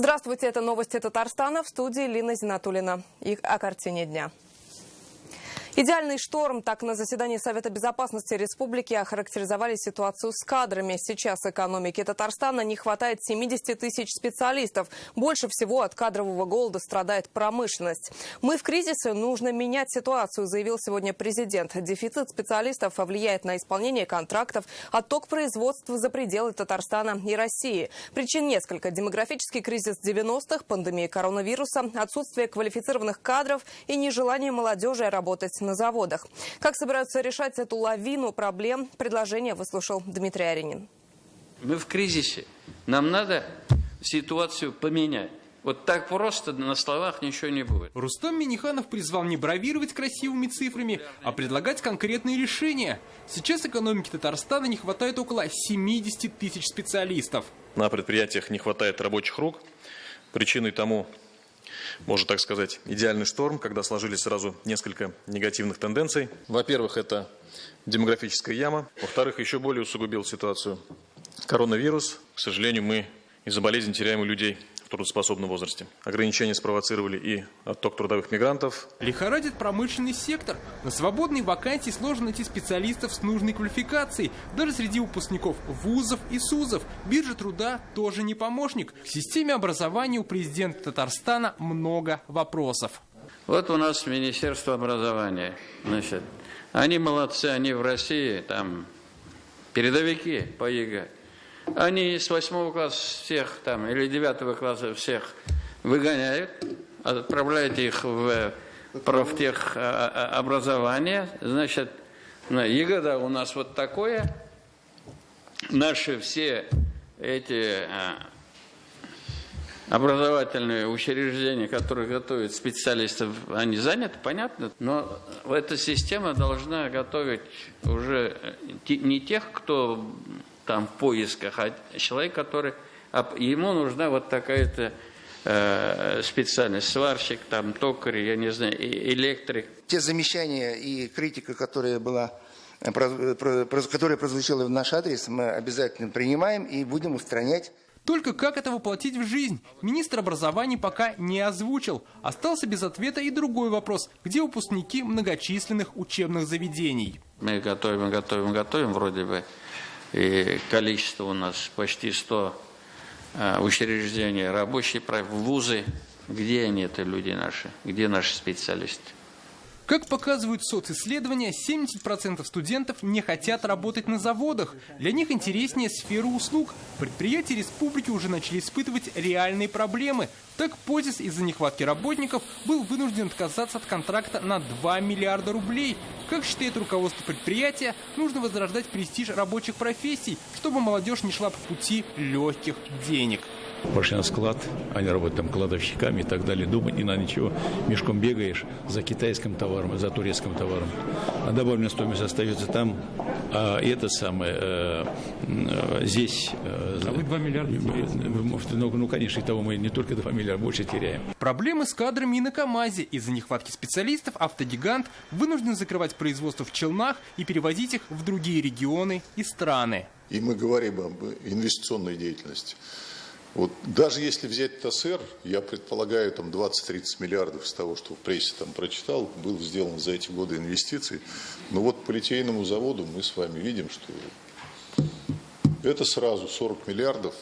Здравствуйте, это новости Татарстана, в студии Лина Зинатуллина. И о картине дня. Идеальный шторм. Так на заседании Совета безопасности республики охарактеризовали ситуацию с кадрами. Сейчас экономике Татарстана не хватает 70 тысяч специалистов. Больше всего от кадрового голода страдает промышленность. Мы в кризисе, нужно менять ситуацию, заявил сегодня президент. Дефицит специалистов влияет на исполнение контрактов, отток производства за пределы Татарстана и России. Причин несколько. Демографический кризис 90-х, пандемия коронавируса, отсутствие квалифицированных кадров и нежелание молодежи работать на заводах. Как собираются решать эту лавину проблем, предложение выслушал Дмитрий Аринин. Мы в кризисе. Нам надо ситуацию поменять. Вот так просто на словах ничего не будет. Рустам Минниханов призвал не бравировать красивыми цифрами, а предлагать конкретные решения. Сейчас экономике Татарстана не хватает около 70 тысяч специалистов. На предприятиях не хватает рабочих рук. Причиной тому, можно так сказать, идеальный шторм, когда сложились сразу несколько негативных тенденций. Во-первых, это демографическая яма. Во-вторых, еще более усугубил ситуацию коронавирус. К сожалению, мы из-за болезни теряем людей в трудоспособном возрасте. Ограничения спровоцировали и отток трудовых мигрантов. Лихорадит промышленный сектор. На свободные вакансии сложно найти специалистов с нужной квалификацией. Даже среди выпускников вузов и СУЗов. Биржа труда тоже не помощник. К системе образования у президента Татарстана много вопросов. Вот у нас Министерство образования. Значит, они молодцы, они в России там передовики по ЕГЭ. Они с 8 класса всех там, или 9 класса всех выгоняют, отправляют их в профтехобразование. Значит, ЕГЭ у нас вот такое. Наши все эти образовательные учреждения, которые готовят специалистов, они заняты, понятно. Но эта система должна готовить уже не тех, кто там в поисках, а человек, который, ему нужна вот такая-то специальность, сварщик, там, токарь, я не знаю, электрик. Те замечания и критика, которая прозвучала в наш адрес, мы обязательно принимаем и будем устранять. Только как это воплотить в жизнь? Министр образования пока не озвучил. Остался без ответа и другой вопрос. Где выпускники многочисленных учебных заведений? Мы готовим, вроде бы. И количество у нас почти 100 учреждений, рабочие вузы. Где они, это люди наши? Где наши специалисты? Как показывают социсследования, 70% студентов не хотят работать на заводах. Для них интереснее сфера услуг. Предприятия республики уже начали испытывать реальные проблемы. Так ПОЗИС из-за нехватки работников был вынужден отказаться от контракта на 2 миллиарда рублей. Как считает руководство предприятия, нужно возрождать престиж рабочих профессий, чтобы молодежь не шла по пути легких денег. Пошли на склад, они работают там кладовщиками и так далее. Думать не надо ничего. Мешком бегаешь за китайским товаром, за турецким товаром. А добавленная стоимость остается там. А это самое здесь. А вы 2 миллиарда теряете? Ну, конечно, и того мы не только 2 миллиарда, больше теряем. Проблемы с кадрами и на КАМАЗе. Из-за нехватки специалистов автогигант вынужден закрывать производство в Челнах и перевозить их в другие регионы и страны. И мы говорим об инвестиционной деятельности. Вот даже если взять ТАСЭР, я предполагаю, там 20-30 миллиардов из того, что в прессе там прочитал, было сделано за эти годы инвестиций. Но вот по литейному заводу мы с вами видим, что это сразу 40 миллиардов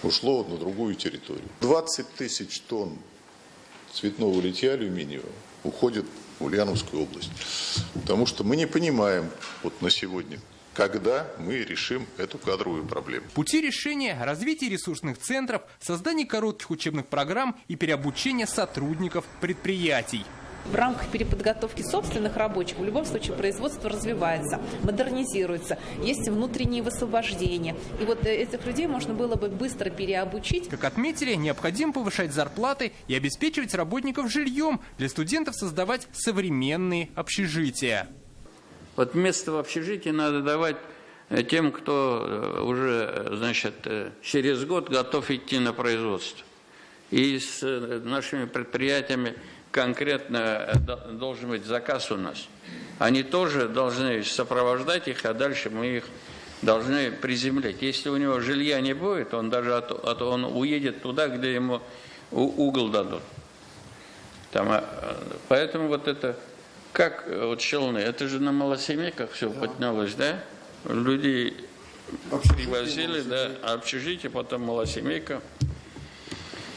ушло на другую территорию. 20 тысяч тонн цветного литья алюминиевого уходит в Ульяновскую область. Потому что мы не понимаем вот на сегодня, когда мы решим эту кадровую проблему. Пути решения – развитие ресурсных центров, создание коротких учебных программ и переобучение сотрудников предприятий. В рамках переподготовки собственных рабочих в любом случае производство развивается, модернизируется, есть внутренние высвобождения. И вот этих людей можно было бы быстро переобучить. Как отметили, необходимо повышать зарплаты и обеспечивать работников жильем, для студентов создавать современные общежития. Вот место в общежитии надо давать тем, кто уже, значит, через год готов идти на производство. И с нашими предприятиями конкретно должен быть заказ у нас. Они тоже должны сопровождать их, а дальше мы их должны приземлять. Если у него жилья не будет, он даже он уедет туда, где ему угол дадут. Там, поэтому вот это, как вот Челны, это же на малосемейках все поднялось, да? Людей привозили, да, общежитие, потом малосемейка.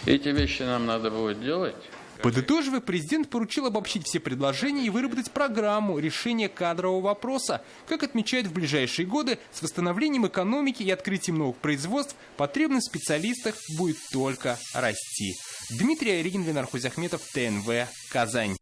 Эти вещи нам надо будет делать. Подытоживая, президент поручил обобщить все предложения и выработать программу решения кадрового вопроса. Как отмечают в ближайшие годы, с восстановлением экономики и открытием новых производств потребность в специалистах будет только расти. Дмитрий Айригин, Ленар Хузяхметов, ТНВ, Казань.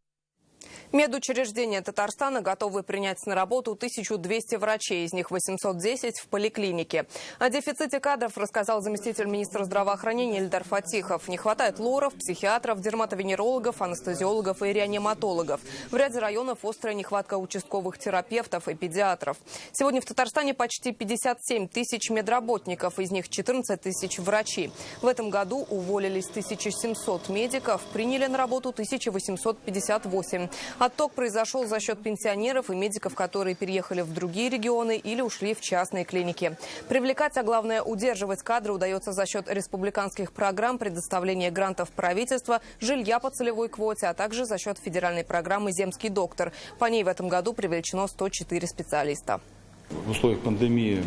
Медучреждения Татарстана готовы принять на работу 1200 врачей, из них 810 в поликлинике. О дефиците кадров рассказал заместитель министра здравоохранения Ильдар Фатихов. Не хватает лоров, психиатров, дерматовенерологов, анестезиологов и реаниматологов. В ряде районов острая нехватка участковых терапевтов и педиатров. Сегодня в Татарстане почти 57 тысяч медработников, из них 14 тысяч врачей. В этом году уволились 1700 медиков, приняли на работу 1858. Отток произошел за счет пенсионеров и медиков, которые переехали в другие регионы или ушли в частные клиники. Привлекать, а главное удерживать кадры удается за счет республиканских программ, предоставления грантов правительства, жилья по целевой квоте, а также за счет федеральной программы «Земский доктор». По ней в этом году привлечено 104 специалиста. В условиях пандемии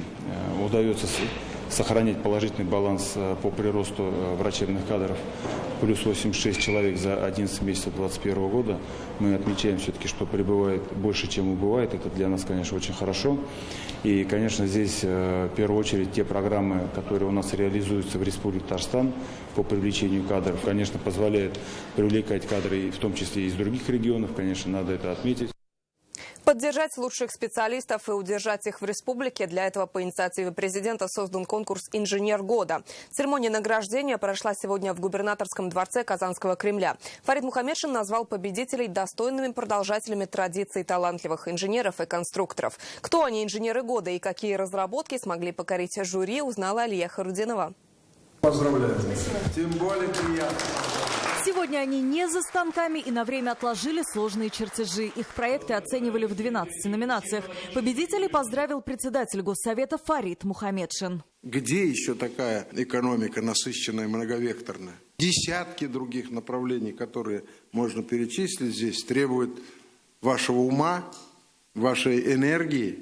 удается сохранять положительный баланс по приросту врачебных кадров. Плюс 86 человек за 11 месяцев 2021 года. Мы отмечаем все-таки, что прибывает больше, чем убывает. Это для нас, конечно, очень хорошо. И, конечно, здесь в первую очередь те программы, которые у нас реализуются в Республике Татарстан по привлечению кадров, конечно, позволяют привлекать кадры, в том числе и из других регионов. Конечно, надо это отметить. Поддержать лучших специалистов и удержать их в республике. Для этого по инициативе президента создан конкурс «Инженер года». Церемония награждения прошла сегодня в губернаторском дворце Казанского Кремля. Фарид Мухаммедшин назвал победителей достойными продолжателями традиций талантливых инженеров и конструкторов. Кто они, инженеры года, и какие разработки смогли покорить жюри, узнала Алия Харудинова. Поздравляю. Тем более приятно. Сегодня они не за станками и на время отложили сложные чертежи. Их проекты оценивали в 12 номинациях. Победителей поздравил председатель Госсовета Фарид Мухаммедшин. Где еще такая экономика насыщенная, многовекторная? Десятки других направлений, которые можно перечислить здесь, требуют вашего ума, вашей энергии.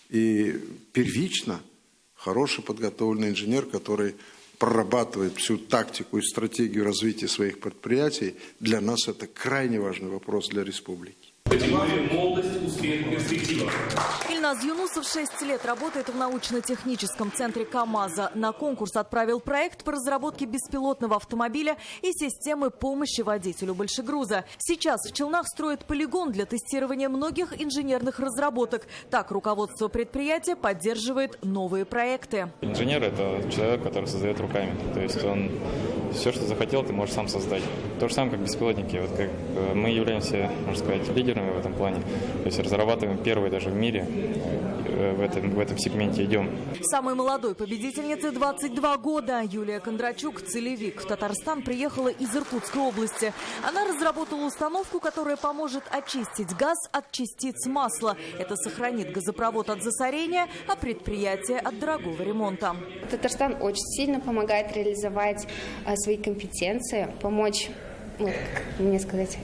И первично хороший подготовленный инженер, который прорабатывает всю тактику и стратегию развития своих предприятий, для нас это крайне важный вопрос для республики. Молодость, успех, перспектива. Ильназ Юнусов 6 лет работает в научно-техническом центре КАМАЗа. На конкурс отправил проект по разработке беспилотного автомобиля и системы помощи водителю большегруза. Сейчас в Челнах строят полигон для тестирования многих инженерных разработок. Так руководство предприятия поддерживает новые проекты. Инженер – это человек, который создает руками. То есть он все, что захотел, ты можешь сам создать. То же самое, как беспилотники. Вот как мы являемся, можно сказать, лидерами в этом плане. То есть разрабатываем первые даже в мире, в этом сегменте идем. Самой молодой победительнице 22 года. Юлия Кондрачук, целевик. В Татарстан приехала из Иркутской области. Она разработала установку, которая поможет очистить газ от частиц масла. Это сохранит газопровод от засорения, а предприятие от дорогого ремонта. Татарстан очень сильно помогает реализовать свои компетенции, помочь, как мне сказать,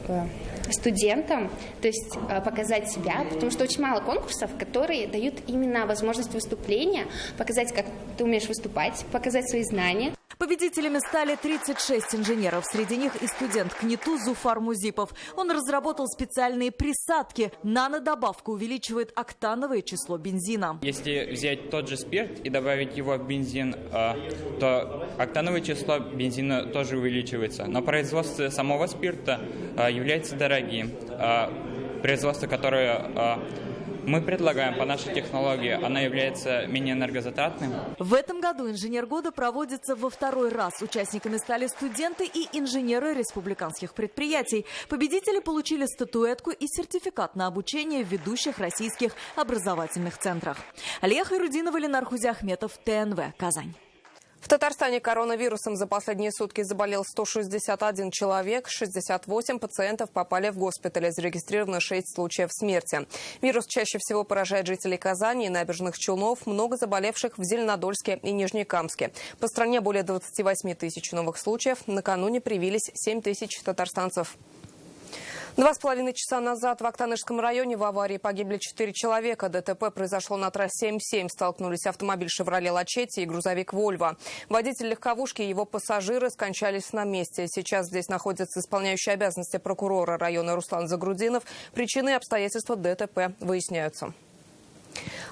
студентам, то есть показать себя, потому что очень мало конкурсов, которые дают именно возможность выступления, показать, как ты умеешь выступать, показать свои знания. Победителями стали 36 инженеров. Среди них и студент КНИТУ Зуфар Музипов. Он разработал специальные присадки. Нанодобавка увеличивает октановое число бензина. Если взять тот же спирт и добавить его в бензин, то октановое число бензина тоже увеличивается. Но производство самого спирта является дорогим. Производство, которое мы предлагаем по нашей технологии, она является менее энергозатратным. В этом году «Инженер года» проводится во второй раз. Участниками стали студенты и инженеры республиканских предприятий. Победители получили статуэтку и сертификат на обучение в ведущих российских образовательных центрах. Алия Хайрудинова, Ленар Хузяхметов, ТНВ, Казань. В Татарстане коронавирусом за последние сутки заболел 161 человек, 68 пациентов попали в госпиталь, зарегистрировано 6 случаев смерти. Вирус чаще всего поражает жителей Казани и Набережных Челнов, много заболевших в Зеленодольске и Нижнекамске. По стране более 28 тысяч новых случаев, накануне привились 7 тысяч татарстанцев. 2,5 часа назад в Актанышском районе в аварии погибли 4 человека. ДТП произошло на трассе М7. Столкнулись автомобиль «Шевроле Лачетти» и грузовик «Вольво». Водитель легковушки и его пассажиры скончались на месте. Сейчас здесь находится исполняющий обязанности прокурора района Руслан Загрудинов. Причины и обстоятельства ДТП выясняются.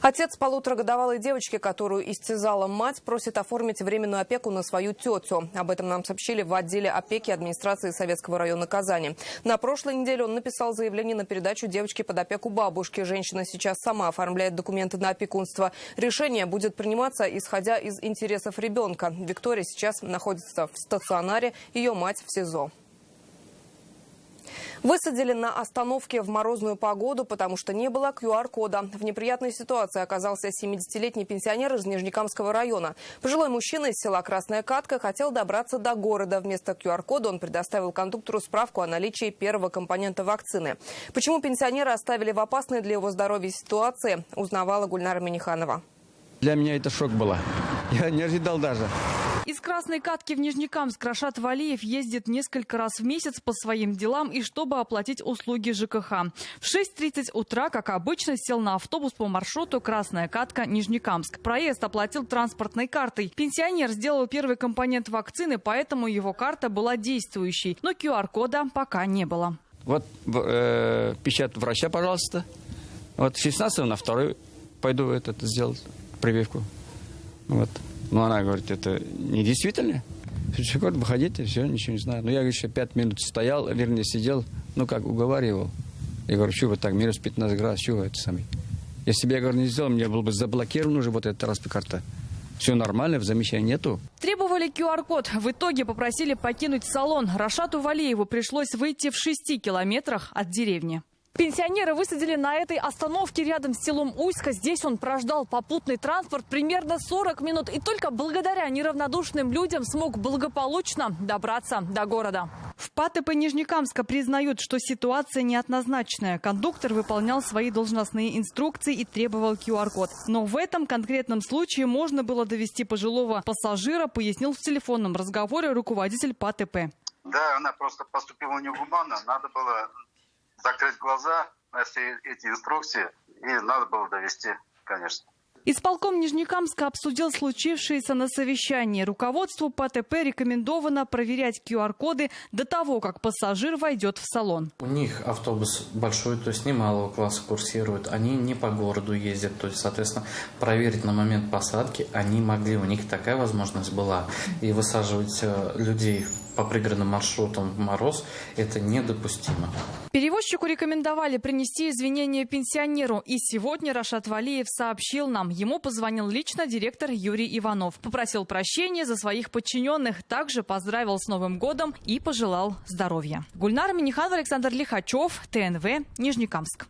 Отец полуторагодовалой девочки, которую истязала мать, просит оформить временную опеку на свою тетю. Об этом нам сообщили в отделе опеки администрации Советского района Казани. На прошлой неделе он написал заявление на передачу девочки под опеку бабушки. Женщина сейчас сама оформляет документы на опекунство. Решение будет приниматься, исходя из интересов ребенка. Виктория сейчас находится в стационаре, ее мать в СИЗО. Высадили на остановке в морозную погоду, потому что не было QR-кода. В неприятной ситуации оказался 70-летний пенсионер из Нижнекамского района. Пожилой мужчина из села Красная Катка хотел добраться до города. Вместо QR-кода он предоставил кондуктору справку о наличии первого компонента вакцины. Почему пенсионера оставили в опасной для его здоровья ситуации, узнавала Гульнара Миниханова. Для меня это шок было. Я не ожидал даже. Из Красной Катки в Нижнекамск Рашат Валиев ездит несколько раз в месяц по своим делам и чтобы оплатить услуги ЖКХ. В 6:30 утра, как обычно, сел на автобус по маршруту Красная Катка-Нижнекамск. Проезд оплатил транспортной картой. Пенсионер сделал первый компонент вакцины, поэтому его карта была действующей. Но QR-кода пока не было. Вот печать врача, пожалуйста. Вот 16 на 2 пойду сделать прививку. Вот. Но она говорит, это не действительно. Выходите, все, ничего не знаю. Но я еще 5 минут стоял, вернее, сидел, уговаривал. Я говорю, что вы так, минус 15 градусов, что вы это самое? Если бы я, говорю, не сделал, мне было бы заблокировано уже вот эта транспорт-карта. Все нормально, замечаний нету. Требовали QR-код. В итоге попросили покинуть салон. Рашату Валиеву пришлось выйти в 6 километрах от деревни. Пенсионера высадили на этой остановке рядом с селом Уська. Здесь он прождал попутный транспорт примерно 40 минут. И только благодаря неравнодушным людям смог благополучно добраться до города. В ПАТП Нижнекамска признают, что ситуация неоднозначная. Кондуктор выполнял свои должностные инструкции и требовал QR-код. Но в этом конкретном случае можно было довести пожилого пассажира, пояснил в телефонном разговоре руководитель ПАТП. Да, она просто поступила негуманно. Надо было закрыть глаза на все эти инструкции, и надо было довести, конечно. Исполком Нижнекамска обсудил случившееся на совещании. Руководству ПАТП рекомендовано проверять QR-коды до того, как пассажир войдет в салон. У них автобус большой, то есть немалого класса курсирует. Они не по городу ездят, то есть, соответственно, проверить на момент посадки они могли. У них такая возможность была. И высаживать людей по пригородным маршрутам в мороз – это недопустимо. Перевозчику рекомендовали принести извинения пенсионеру. И сегодня Рашат Валиев сообщил нам, ему позвонил лично директор Юрий Иванов. Попросил прощения за своих подчиненных, также поздравил с Новым годом и пожелал здоровья. Гульнара Миниханова, Александр Лихачев, ТНВ, Нижнекамск.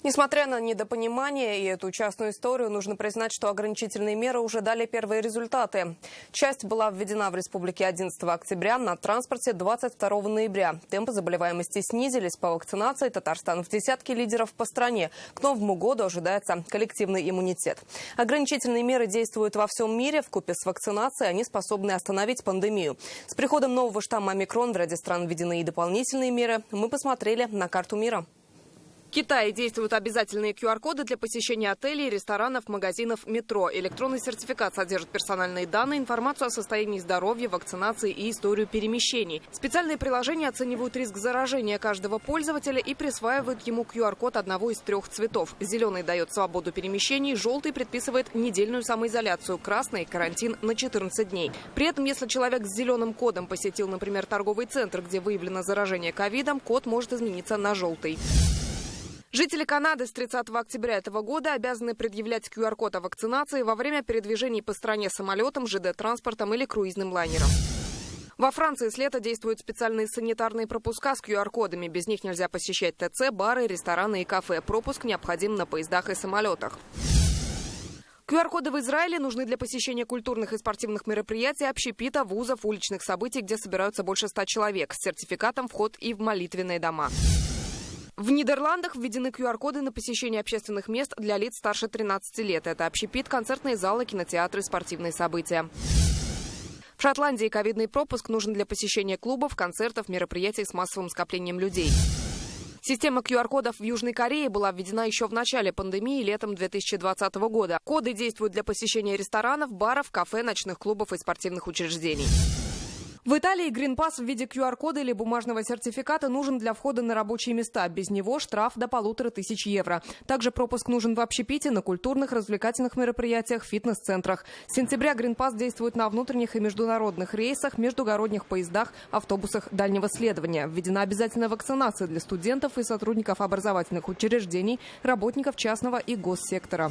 Несмотря на недопонимание и эту частную историю, нужно признать, что ограничительные меры уже дали первые результаты. Часть была введена в республике 11 октября, на транспорте 22 ноября. Темпы заболеваемости снизились. По вакцинации Татарстан в десятке лидеров по стране. К Новому году ожидается коллективный иммунитет. Ограничительные меры действуют во всем мире. Вкупе с вакцинацией они способны остановить пандемию. С приходом нового штамма омикрон в ряде стран введены и дополнительные меры. Мы посмотрели на карту мира. В Китае действуют обязательные QR-коды для посещения отелей, ресторанов, магазинов, метро. Электронный сертификат содержит персональные данные, информацию о состоянии здоровья, вакцинации и историю перемещений. Специальные приложения оценивают риск заражения каждого пользователя и присваивают ему QR-код одного из 3 цветов. Зеленый дает свободу перемещений, желтый предписывает недельную самоизоляцию, красный – карантин на 14 дней. При этом, если человек с зеленым кодом посетил, например, торговый центр, где выявлено заражение ковидом, код может измениться на желтый. Жители Канады с 30 октября этого года обязаны предъявлять QR-код о вакцинации во время передвижений по стране самолетом, ЖД-транспортом или круизным лайнером. Во Франции с лета действуют специальные санитарные пропуска с QR-кодами. Без них нельзя посещать ТЦ, бары, рестораны и кафе. Пропуск необходим на поездах и самолетах. QR-коды в Израиле нужны для посещения культурных и спортивных мероприятий, общепита, вузов, уличных событий, где собираются больше 100 человек. С сертификатом вход и в молитвенные дома. В Нидерландах введены QR-коды на посещение общественных мест для лиц старше 13 лет. Это общепит, концертные залы, кинотеатры, спортивные события. В Шотландии ковидный пропуск нужен для посещения клубов, концертов, мероприятий с массовым скоплением людей. Система QR-кодов в Южной Корее была введена еще в начале пандемии летом 2020 года. Коды действуют для посещения ресторанов, баров, кафе, ночных клубов и спортивных учреждений. В Италии грин-пасс в виде QR-кода или бумажного сертификата нужен для входа на рабочие места. Без него штраф до 1500 евро. Также пропуск нужен в общепите, на культурных, развлекательных мероприятиях, фитнес-центрах. С сентября грин-пасс действует на внутренних и международных рейсах, междугородних поездах, автобусах дальнего следования. Введена обязательная вакцинация для студентов и сотрудников образовательных учреждений, работников частного и госсектора.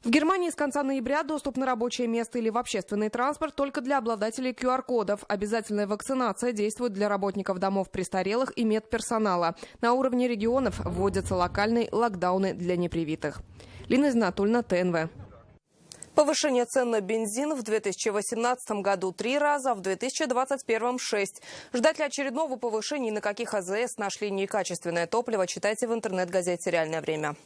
В Германии с конца ноября доступ на рабочее место или в общественный транспорт только для обладателей QR-кодов. Обязательная вакцинация действует для работников домов престарелых и медперсонала. На уровне регионов вводятся локальные локдауны для непривитых. Лина Знатульна, ТНВ. Повышение цен на бензин в 2018 году 3 раза, а в 2021 – 6. Ждать ли очередного повышения и на каких АЗС нашли некачественное топливо, читайте в интернет-газете «Реальное время».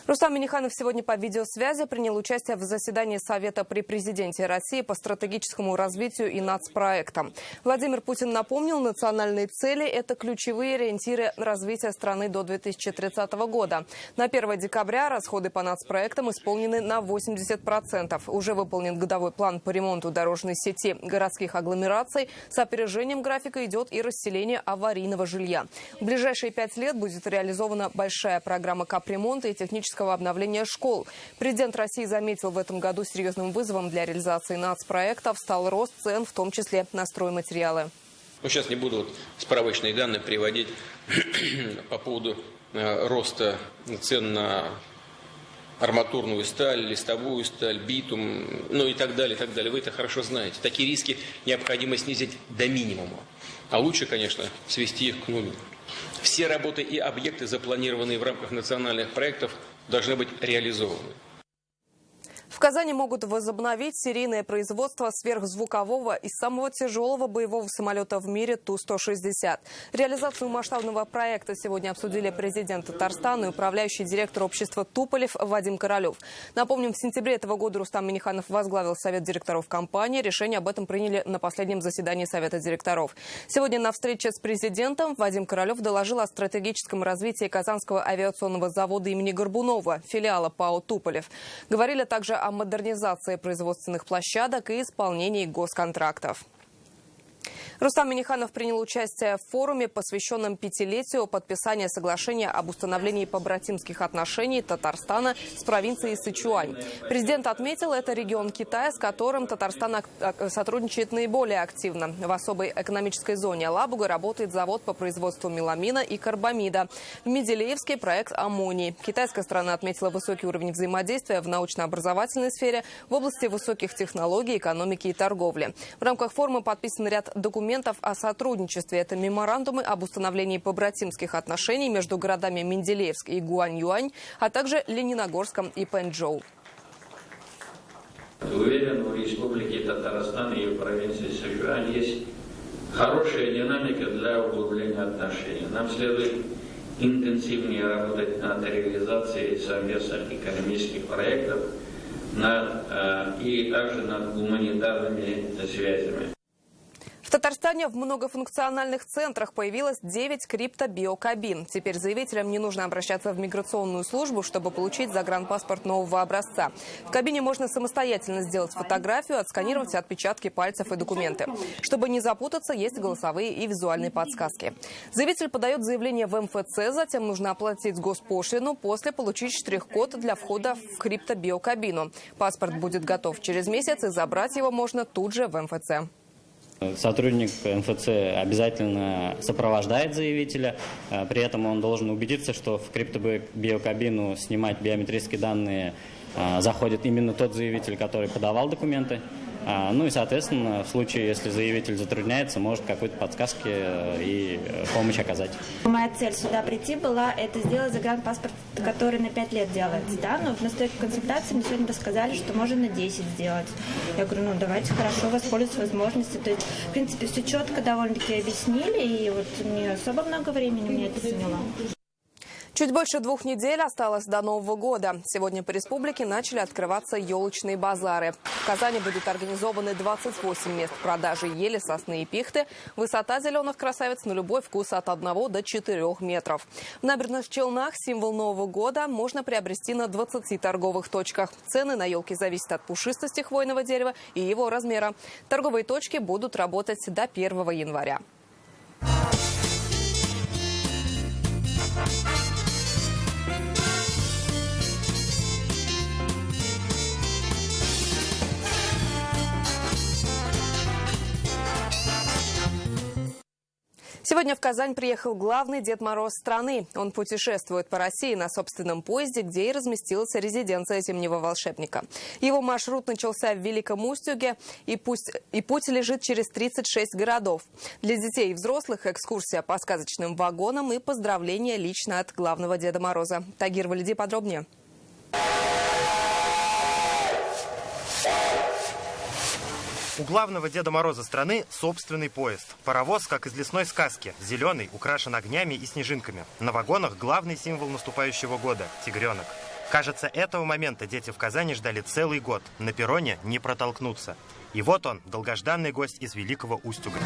Рустам Минниханов сегодня по видеосвязи принял участие в заседании Совета при президенте России по стратегическому развитию и нацпроектам. Владимир Путин напомнил, национальные цели – это ключевые ориентиры развития страны до 2030 года. На 1 декабря расходы по нацпроектам исполнены на 80%. Уже выполнен годовой план по ремонту дорожной сети городских агломераций. С опережением графика идет и расселение аварийного жилья. В ближайшие 5 лет будет реализована большая программа капремонта и технического обновления школ. Президент России заметил, в этом году серьезным вызовом для реализации нацпроектов стал рост цен, в том числе на стройматериалы. Сейчас не буду справочные данные приводить по поводу роста цен на арматурную сталь, листовую сталь, битум, ну и так далее, и так далее. Вы это хорошо знаете. Такие риски необходимо снизить до минимума. А лучше, конечно, свести их к нулю. Все работы и объекты, запланированные в рамках национальных проектов, должны быть реализованы. В Казани могут возобновить серийное производство сверхзвукового и самого тяжелого боевого самолета в мире Ту-160. Реализацию масштабного проекта сегодня обсудили президент Татарстана и управляющий директор общества «Туполев» Вадим Королев. Напомним, в сентябре этого года Рустам Минниханов возглавил совет директоров компании. Решение об этом приняли на последнем заседании совета директоров. Сегодня на встрече с президентом Вадим Королев доложил о стратегическом развитии Казанского авиационного завода имени Горбунова, филиала ПАО «Туполев». Говорили также о модернизации производственных площадок и исполнении госконтрактов. Рустам Минниханов принял участие в форуме, посвященном 5-летию подписания соглашения об установлении побратимских отношений Татарстана с провинцией Сычуань. Президент отметил, это регион Китая, с которым Татарстан сотрудничает наиболее активно. В особой экономической зоне Лабуга работает завод по производству меламина и карбамида. В Менделеевске проект аммоний. Китайская сторона отметила высокий уровень взаимодействия в научно-образовательной сфере, в области высоких технологий, экономики и торговли. В рамках форума подписан ряд документов о сотрудничестве. Это меморандумы об установлении побратимских отношений между городами Менделеевск и Гуаньюань, а также Лениногорском и Пэнчжоу. Уверен, у Республики Татарстан и в провинции Сычуань есть хорошая динамика для углубления отношений. Нам следует интенсивнее работать над реализацией совместных экономических проектов и также над гуманитарными связями. В Татарстане в многофункциональных центрах появилось 9 криптобиокабин. Теперь заявителям не нужно обращаться в миграционную службу, чтобы получить загранпаспорт нового образца. В кабине можно самостоятельно сделать фотографию, отсканировать отпечатки пальцев и документы. Чтобы не запутаться, есть голосовые и визуальные подсказки. Заявитель подает заявление в МФЦ, затем нужно оплатить госпошлину, после получить штрих-код для входа в криптобиокабину. Паспорт будет готов через месяц, и забрать его можно тут же в МФЦ. Сотрудник МФЦ обязательно сопровождает заявителя, при этом он должен убедиться, что в криптобиокабину снимать биометрические данные заходит именно тот заявитель, который подавал документы. Ну и, соответственно, в случае, если заявитель затрудняется, может какой-то подсказки и помощь оказать. Моя цель сюда прийти была, это сделать загранпаспорт, который на 5 лет делается, да, но на стойке консультации мне сегодня рассказали, что можно на 10 сделать. Я говорю, давайте хорошо воспользоваться возможностью. То есть, в принципе, все четко довольно-таки объяснили, и вот не особо много времени мне это заняло. Чуть больше 2 недель осталось до Нового года. Сегодня по республике начали открываться елочные базары. В Казани будут организованы 28 мест продажи ели, сосны и пихты. Высота зеленых красавиц на любой вкус от 1 до 4 метров. В Набережных Челнах символ Нового года можно приобрести на 20 торговых точках. Цены на елки зависят от пушистости хвойного дерева и его размера. Торговые точки будут работать до 1 января. Сегодня в Казань приехал главный Дед Мороз страны. Он путешествует по России на собственном поезде, где и разместилась резиденция зимнего волшебника. Его маршрут начался в Великом Устюге, и путь лежит через 36 городов. Для детей и взрослых экскурсия по сказочным вагонам и поздравления лично от главного Деда Мороза. Тагир Валиди подробнее. У главного Деда Мороза страны собственный поезд. Паровоз, как из лесной сказки. Зеленый, украшен огнями и снежинками. На вагонах главный символ наступающего года – тигренок. Кажется, этого момента дети в Казани ждали целый год. На перроне не протолкнуться. И вот он, долгожданный гость из Великого Устюга.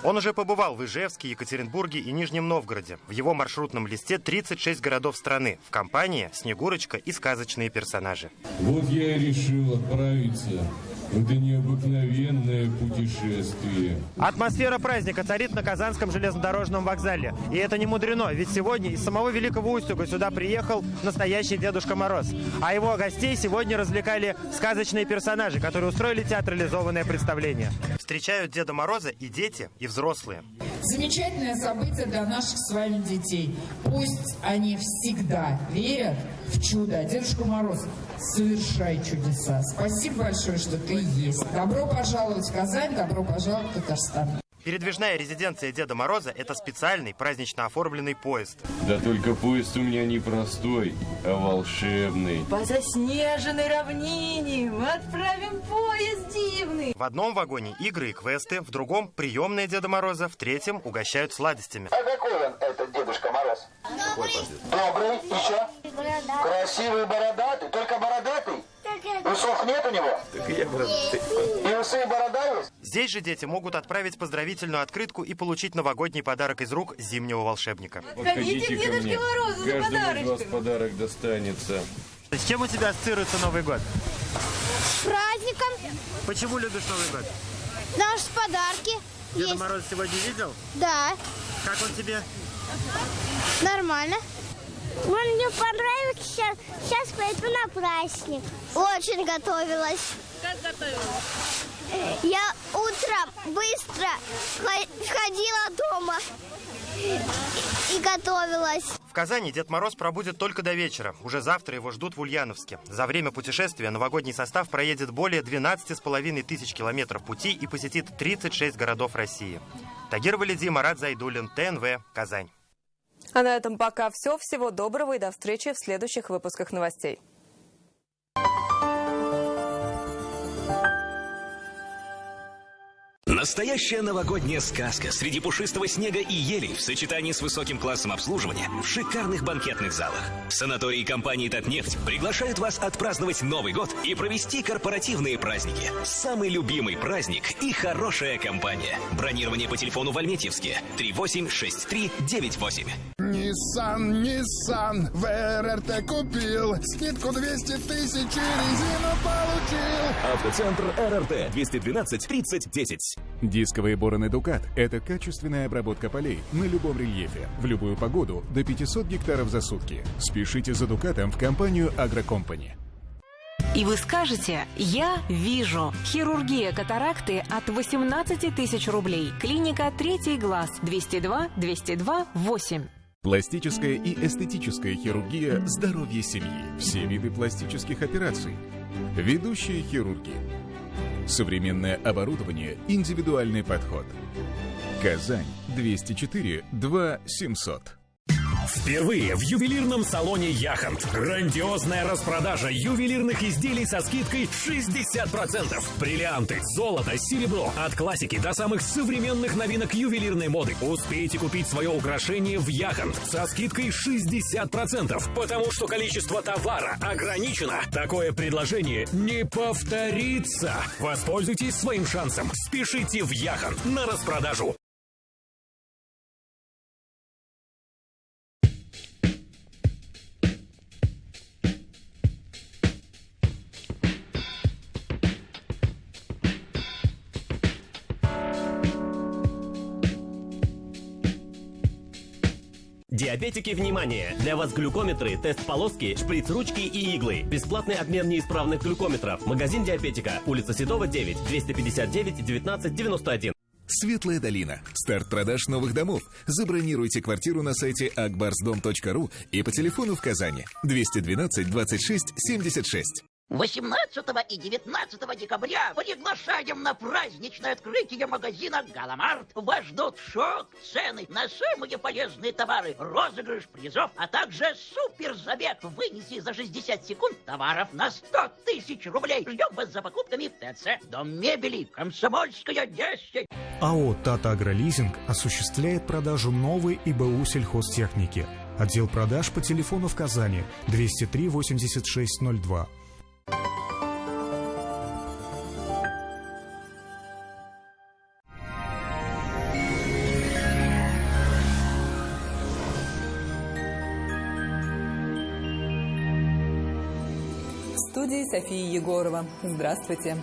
Он уже побывал в Ижевске, Екатеринбурге и Нижнем Новгороде. В его маршрутном листе 36 городов страны. В компании Снегурочка и сказочные персонажи. Вот я и решил отправиться в это необыкновенное путешествие. Атмосфера праздника царит на Казанском железнодорожном вокзале. И это не мудрено, ведь сегодня из самого Великого Устюга сюда приехал настоящий Дедушка Мороз. А его гостей сегодня развлекали сказочные персонажи, которые устроили театрализованное представление. Встречают Деда Мороза и дети, и взрослые. Замечательное событие для наших с вами детей. Пусть они всегда верят в чудо. Дедушка Мороз, совершай чудеса. Спасибо большое, что ты есть. Добро пожаловать в Казань, добро пожаловать в Татарстан. Передвижная резиденция Деда Мороза – это специальный празднично оформленный поезд. Да только поезд у меня не простой, а волшебный. По заснеженной равнине мы отправим поезд дивный. В одном вагоне игры и квесты, в другом – приемные Деда Мороза, в третьем – угощают сладостями. А какой он, этот Дедушка Мороз? Добрый. Еще? Красивый, бородатый. Только бородатый? Усов нет у него? Так я бородатый. И усы, и борода есть? Здесь же дети могут отправить поздравительную открытку и получить новогодний подарок из рук зимнего волшебника. Подходите ко мне. Каждому из вас подарок достанется. С чем у тебя ассоциируется Новый год? С праздником. Почему любишь Новый год? Потому что подарки Деда есть. Мороз сегодня видел? Да. Как он тебе? Нормально. Он мне понравился. Сейчас пойду на праздник. Очень готовилась. Как готовилась? Я утром быстро сходила дома и готовилась. В Казани Дед Мороз пробудет только до вечера. Уже завтра его ждут в Ульяновске. За время путешествия новогодний состав проедет более 12,5 тысяч километров пути и посетит 36 городов России. Тагир Валиди, Марат Зайдуллин, ТНВ, Казань. А на этом пока все. Всего доброго и до встречи в следующих выпусках новостей. Настоящая новогодняя сказка среди пушистого снега и елей в сочетании с высоким классом обслуживания в шикарных банкетных залах. Санатории компании «Татнефть» приглашают вас отпраздновать Новый год и провести корпоративные праздники. Самый любимый праздник и хорошая компания. Бронирование по телефону в Альметьевске 386398. Nissan, в РРТ купил, скидку 200 тысяч и резину получил. Автоцентр РРТ 212 30 10. Дисковые бороны «Дукат» — это качественная обработка полей на любом рельефе, в любую погоду, до 500 гектаров за сутки. Спешите за «Дукатом» в компанию «Агрокомпани». И вы скажете: «Я вижу». Хирургия катаракты от 18 тысяч рублей. Клиника «Третий глаз» 202 202 8. Пластическая и эстетическая хирургия здоровья семьи. Все виды пластических операций. Ведущие хирурги. Современное оборудование, индивидуальный подход. Казань, 204 2 700. Впервые в ювелирном салоне «Яхонт». Грандиозная распродажа ювелирных изделий со скидкой 60%. Бриллианты, золото, серебро. От классики до самых современных новинок ювелирной моды. Успейте купить свое украшение в «Яхонт» со скидкой 60%. Потому что количество товара ограничено. Такое предложение не повторится. Воспользуйтесь своим шансом. Спешите в «Яхонт» на распродажу. Диабетики, внимание! Для вас глюкометры, тест-полоски, шприц-ручки и иглы. Бесплатный обмен неисправных глюкометров. Магазин Диабетика. Улица Седова, 9, 259 19 91. Светлая долина. Старт продаж новых домов. Забронируйте квартиру на сайте akbarsdom.ru и по телефону в Казани 212 26 76. 18 и 19 декабря приглашаем на праздничное открытие магазина «Галамарт». Вас ждут шок, цены на самые полезные товары, розыгрыш призов, а также суперзабег. Вынеси за 60 секунд товаров на 100 тысяч рублей. Ждем вас за покупками в ТЦ «Дом мебели», Комсомольская, 10. АО «Тата Агролизинг» осуществляет продажу новой ИБУ сельхозтехники. Отдел продаж по телефону в Казани 203 86 02. В студии София Егорова. Здравствуйте.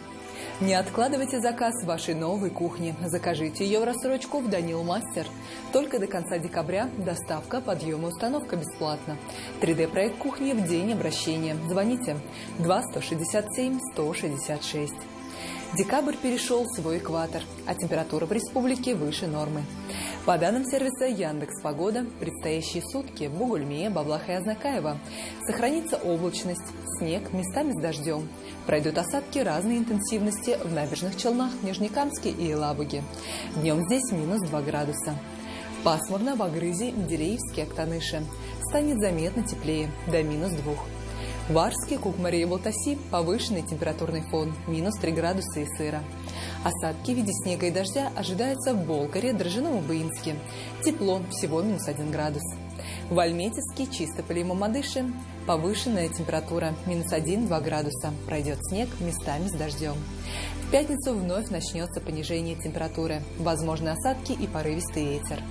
Не откладывайте заказ вашей новой кухни. Закажите ее в рассрочку в Данил Мастер. Только до конца декабря доставка, подъем и установка бесплатно. 3D-проект кухни в день обращения. Звоните 2 167 166. Декабрь перешел свой экватор, а температура в республике выше нормы. По данным сервиса Яндекс.Погода, предстоящие сутки в Бугульме, Баблах и Азнакаево сохранится облачность, снег местами с дождем. Пройдут осадки разной интенсивности в Набережных Челнах, Нижнекамске и Елабуге. Днем здесь минус 2 градуса. Пасмурно в Агрызе, Менделеевске, Актаныше. Станет заметно теплее, до минус 2. В Арске, Кукмаре и Балтаси повышенный температурный фон, минус 3 градуса и сыро. Осадки в виде снега и дождя ожидаются в Болгаре, Дрожжином и Баинске. Тепло, всего минус 1 градус. В Альметьевске, Чистополе и Мамадыше повышенная температура, минус 1-2 градуса. Пройдет снег, местами с дождем. В пятницу вновь начнется понижение температуры, возможны осадки и порывистый ветер.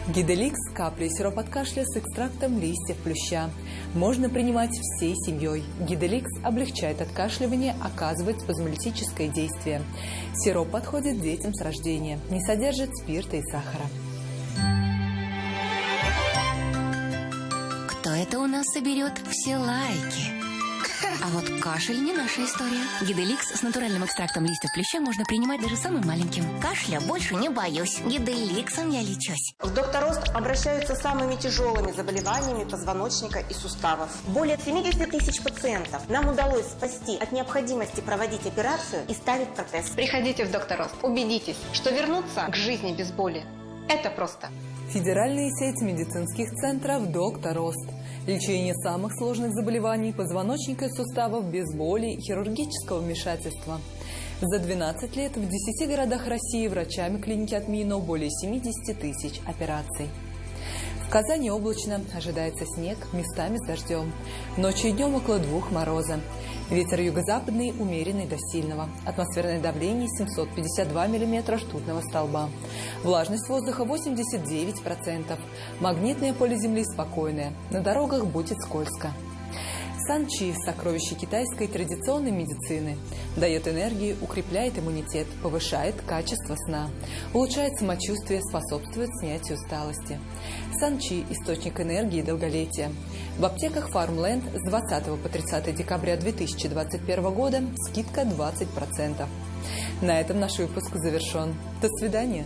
Гиделикс – капли и сироп от кашля с экстрактом листьев плюща. Можно принимать всей семьей. Гиделикс облегчает откашливание, оказывает спазмолитическое действие. Сироп подходит детям с рождения, не содержит спирта и сахара. Кто это у нас соберет все лайки? А вот кашель не наша история. Гиделикс с натуральным экстрактом листьев плюща можно принимать даже самым маленьким. Кашля больше не боюсь. Гиделиксом я лечусь. В Доктор Рост обращаются с самыми тяжелыми заболеваниями позвоночника и суставов. Более 70 тысяч пациентов нам удалось спасти от необходимости проводить операцию и ставить протез. Приходите в Доктор Рост. Убедитесь, что вернуться к жизни без боли – это просто. Федеральная сеть медицинских центров «Доктор Рост». Лечение самых сложных заболеваний позвоночника и суставов без боли и хирургического вмешательства. За 12 лет в 10 городах России врачами клиники отменено более 70 тысяч операций. В Казани облачно, ожидается снег, местами с дождем. Ночью и днем около 2 мороза. Ветер юго-западный умеренный до сильного. Атмосферное давление 752 мм ртутного столба. Влажность воздуха 89%. Магнитное поле Земли спокойное. На дорогах будет скользко. Санчи – сокровище китайской традиционной медицины. Дает энергию, укрепляет иммунитет, повышает качество сна, улучшает самочувствие, способствует снятию усталости. Санчи – источник энергии и долголетия. В аптеках Farmland с 20 по 30 декабря 2021 года скидка 20%. На этом наш выпуск завершен. До свидания.